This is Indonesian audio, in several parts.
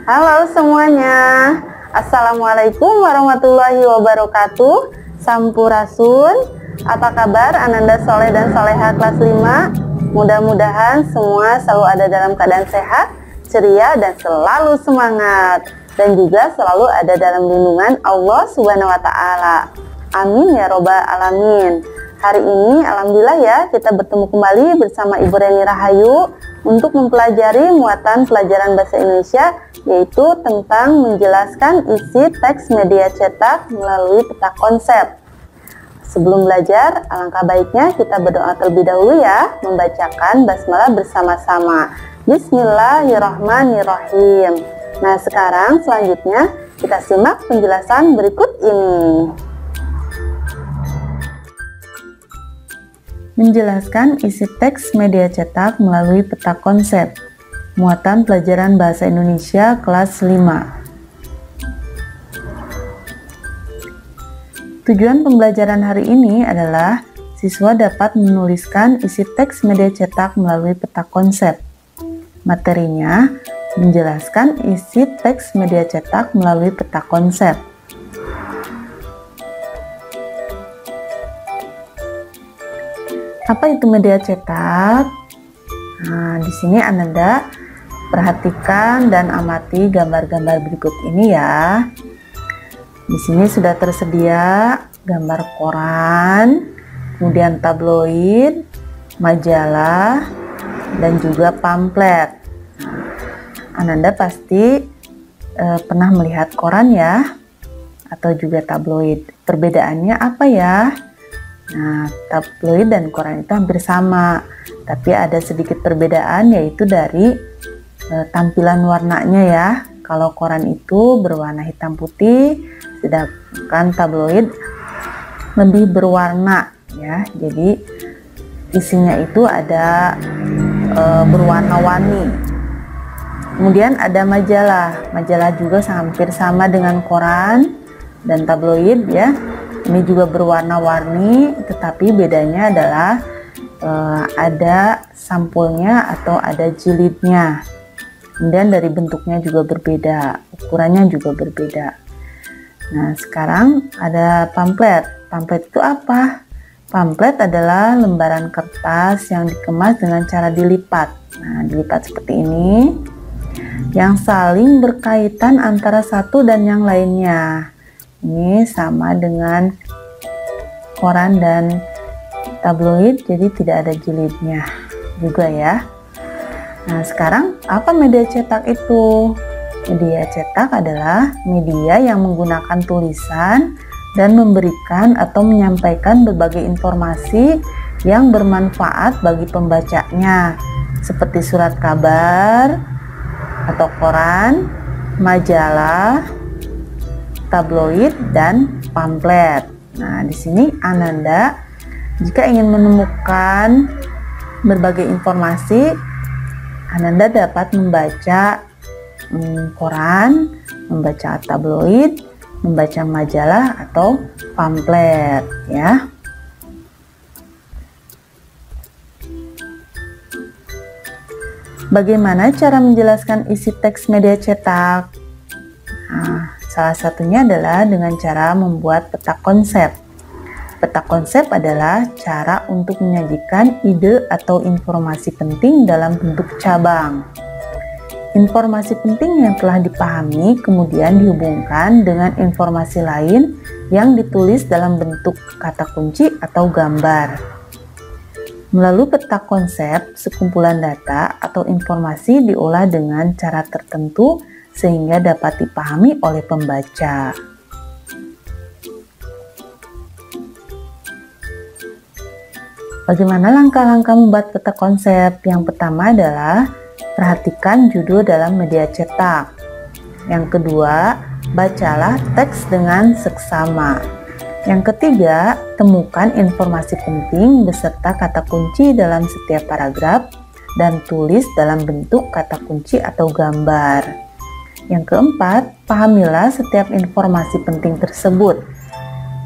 Halo semuanya, Assalamualaikum warahmatullahi wabarakatuh. Sampurasun. Apa kabar Ananda Soleh dan Soleha kelas 5? Mudah-mudahan semua selalu ada dalam keadaan sehat, ceria, dan selalu semangat, dan juga selalu ada dalam lindungan Allah Subhanahu wa Ta'ala. Amin ya robbal alamin. Hari ini alhamdulillah ya, kita bertemu kembali bersama Ibu Reni Rahayu untuk mempelajari muatan pelajaran bahasa Indonesia, yaitu tentang menjelaskan isi teks media cetak melalui peta konsep. Sebelum belajar, alangkah baiknya kita berdoa terlebih dahulu ya, membacakan basmalah bersama-sama. Bismillahirrahmanirrahim. Nah, sekarang selanjutnya kita simak penjelasan berikut ini. Menjelaskan isi teks media cetak melalui peta konsep. Muatan pelajaran bahasa Indonesia kelas 5. Tujuan pembelajaran hari ini adalah siswa dapat menuliskan isi teks media cetak melalui peta konsep. Materinya menjelaskan isi teks media cetak melalui peta konsep. Apa itu media cetak? Nah, di sini Ananda perhatikan dan amati gambar-gambar berikut ini ya. Di sini sudah tersedia gambar koran, kemudian tabloid, majalah, dan juga pamflet. Ananda pasti pernah melihat koran ya, atau juga tabloid. Perbedaannya apa ya? Nah, tabloid dan koran itu hampir sama, tapi ada sedikit perbedaan, yaitu dari tampilan warnanya ya. Kalau koran itu berwarna hitam putih, sedangkan tabloid lebih berwarna ya. Jadi isinya itu ada berwarna-warni. Kemudian ada majalah. Majalah juga hampir sama dengan koran dan tabloid ya. Ini juga berwarna-warni, tetapi bedanya adalah ada sampulnya atau ada jilidnya. Kemudian dari bentuknya juga berbeda, ukurannya juga berbeda. Nah, sekarang ada pamflet. Pamflet itu apa? Pamflet adalah lembaran kertas yang dikemas dengan cara dilipat. Nah, dilipat seperti ini, yang saling berkaitan antara satu dan yang lainnya. Ini sama dengan koran dan tabloid, jadi tidak ada jilidnya juga ya. Nah, sekarang apa media cetak itu? Media cetak adalah media yang menggunakan tulisan dan memberikan atau menyampaikan berbagai informasi yang bermanfaat bagi pembacanya, seperti surat kabar atau koran, majalah, tabloid, dan pamflet. Nah, di sini Ananda jika ingin menemukan berbagai informasi, Ananda dapat membaca koran, membaca tabloid, membaca majalah atau pamflet ya. Bagaimana cara menjelaskan isi teks media cetak? Nah, salah satunya adalah dengan cara membuat peta konsep. Peta konsep adalah cara untuk menyajikan ide atau informasi penting dalam bentuk cabang. Informasi penting yang telah dipahami kemudian dihubungkan dengan informasi lain yang ditulis dalam bentuk kata kunci atau gambar. Melalui peta konsep, sekumpulan data atau informasi diolah dengan cara tertentu sehingga dapat dipahami oleh pembaca. Bagaimana langkah-langkah membuat peta konsep? Yang pertama adalah perhatikan judul dalam media cetak. Yang kedua, bacalah teks dengan seksama. Yang ketiga, temukan informasi penting beserta kata kunci dalam setiap paragraf dan tulis dalam bentuk kata kunci atau gambar. Yang keempat, pahamilah setiap informasi penting tersebut.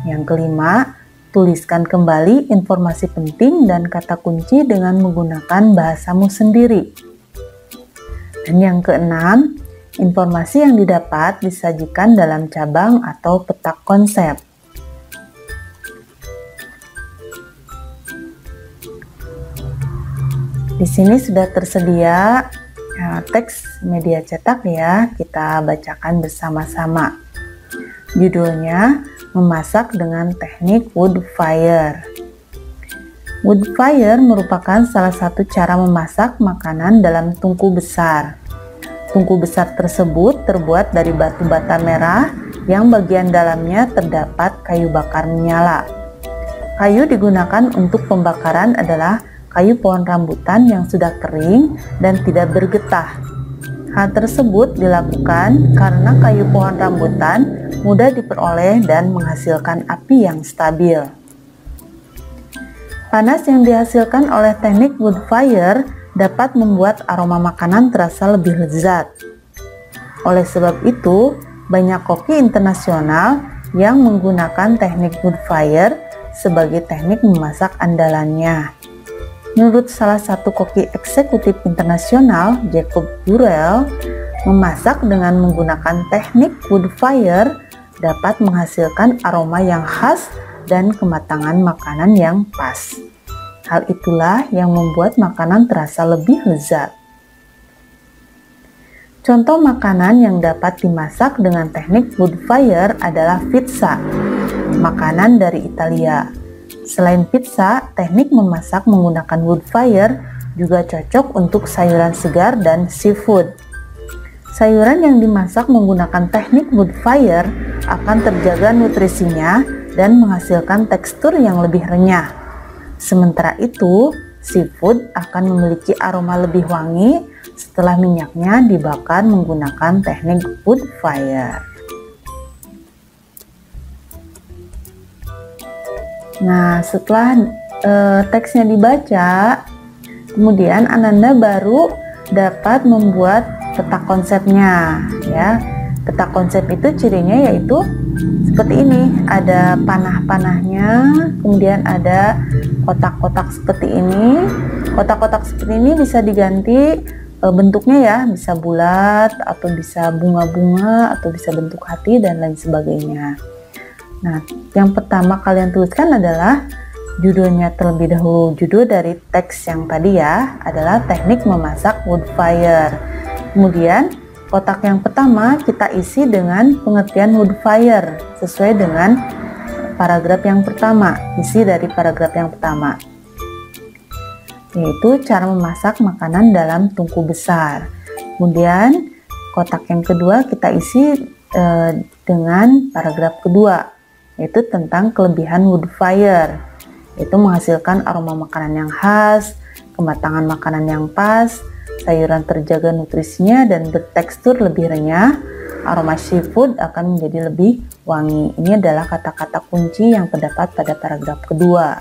Yang kelima, tuliskan kembali informasi penting dan kata kunci dengan menggunakan bahasamu sendiri. Dan yang keenam, Informasi yang didapat disajikan dalam cabang atau petak konsep. Di sini sudah tersedia teks media cetak ya, kita bacakan bersama-sama. Judulnya, memasak dengan teknik wood fire. Wood fire merupakan salah satu cara memasak makanan dalam tungku besar. Tungku besar tersebut terbuat dari batu bata merah yang bagian dalamnya terdapat kayu bakar menyala. Kayu digunakan untuk pembakaran adalah kayu pohon rambutan yang sudah kering dan tidak bergetah. Hal tersebut dilakukan karena kayu pohon rambutan mudah diperoleh dan menghasilkan api yang stabil. Panas yang dihasilkan oleh teknik wood fire dapat membuat aroma makanan terasa lebih lezat. Oleh sebab itu, banyak koki internasional yang menggunakan teknik wood fire sebagai teknik memasak andalannya. Menurut salah satu koki eksekutif internasional, Jacob Burrell, memasak dengan menggunakan teknik wood fire dapat menghasilkan aroma yang khas dan kematangan makanan yang pas. Hal itulah yang membuat makanan terasa lebih lezat. Contoh makanan yang dapat dimasak dengan teknik wood fire adalah pizza, makanan dari Italia. Selain pizza, teknik memasak menggunakan wood fire juga cocok untuk sayuran segar dan seafood. Sayuran yang dimasak menggunakan teknik wood fire akan terjaga nutrisinya dan menghasilkan tekstur yang lebih renyah. Sementara itu, seafood akan memiliki aroma lebih wangi setelah minyaknya dibakar menggunakan teknik wood fire. Nah, setelah teksnya dibaca, kemudian Ananda baru dapat membuat peta konsepnya ya. Peta konsep itu cirinya yaitu seperti ini, ada panah-panahnya, kemudian ada kotak-kotak seperti ini. Kotak-kotak seperti ini bisa diganti bentuknya ya, bisa bulat atau bisa bunga-bunga atau bisa bentuk hati dan lain sebagainya. Nah, yang pertama kalian tuliskan adalah judulnya terlebih dahulu. Judul dari teks yang tadi ya adalah teknik memasak wood fire. Kemudian kotak yang pertama kita isi dengan pengertian wood fire sesuai dengan paragraf yang pertama, isi dari paragraf yang pertama, yaitu cara memasak makanan dalam tungku besar. Kemudian kotak yang kedua kita isi dengan paragraf kedua, yaitu tentang kelebihan wood fire, yaitu menghasilkan aroma makanan yang khas, kematangan makanan yang pas, sayuran terjaga nutrisinya dan bertekstur lebih renyah, aroma seafood akan menjadi lebih wangi. Ini adalah kata-kata kunci yang terdapat pada paragraf kedua.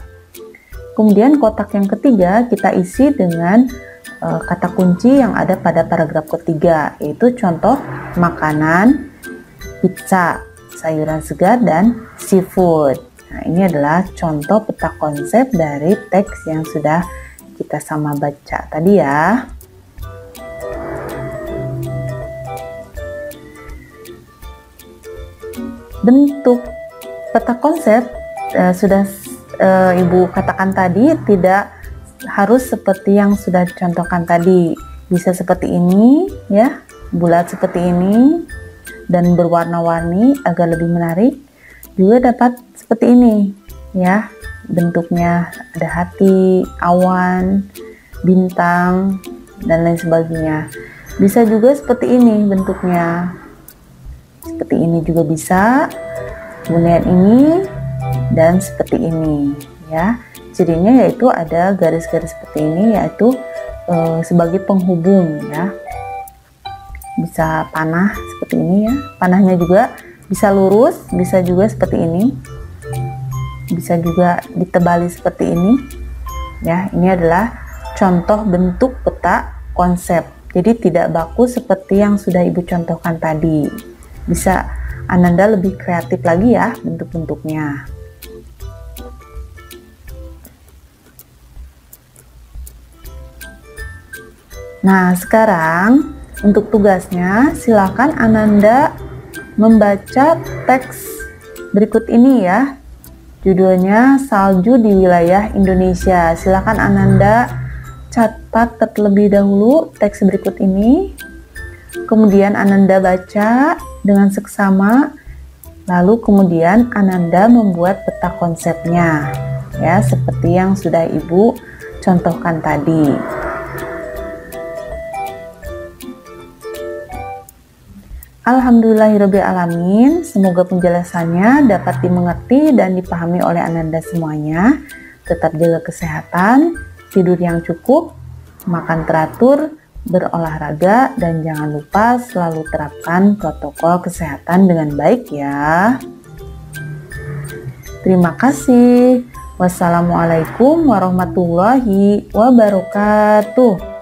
Kemudian kotak yang ketiga kita isi dengan kata kunci yang ada pada paragraf ketiga, yaitu contoh makanan, pizza, sayuran segar, dan seafood. Nah, ini adalah contoh peta konsep dari teks yang sudah kita sama baca tadi ya. Bentuk peta konsep sudah Ibu katakan tadi tidak harus seperti yang sudah dicontohkan tadi. Bisa seperti ini ya, bulat seperti ini dan berwarna-warni agar lebih menarik. Juga dapat seperti ini ya, bentuknya ada hati, awan, bintang dan lain sebagainya. Bisa juga seperti ini bentuknya. Seperti ini juga bisa, kemudian ini dan seperti ini ya. Cirinya yaitu ada garis-garis seperti ini, yaitu sebagai penghubung ya. Bisa panah seperti ini ya, panahnya juga bisa lurus, bisa juga seperti ini, bisa juga ditebali seperti ini ya. Ini adalah contoh bentuk peta konsep, jadi tidak baku seperti yang sudah Ibu contohkan tadi. Bisa Ananda lebih kreatif lagi ya bentuk-bentuknya. Nah, sekarang Untuk tugasnya, silakan Ananda membaca teks berikut ini ya. Judulnya Salju di Wilayah Indonesia. Silakan Ananda catat terlebih dahulu teks berikut ini. Kemudian Ananda baca dengan seksama. Lalu kemudian Ananda membuat peta konsepnya. Ya, seperti yang sudah Ibu contohkan tadi. Alhamdulillahirrabbilalamin, semoga penjelasannya dapat dimengerti dan dipahami oleh Ananda semuanya. Tetap jaga kesehatan, tidur yang cukup, makan teratur, berolahraga, dan jangan lupa selalu terapkan protokol kesehatan dengan baik ya. Terima kasih. Wassalamualaikum warahmatullahi wabarakatuh.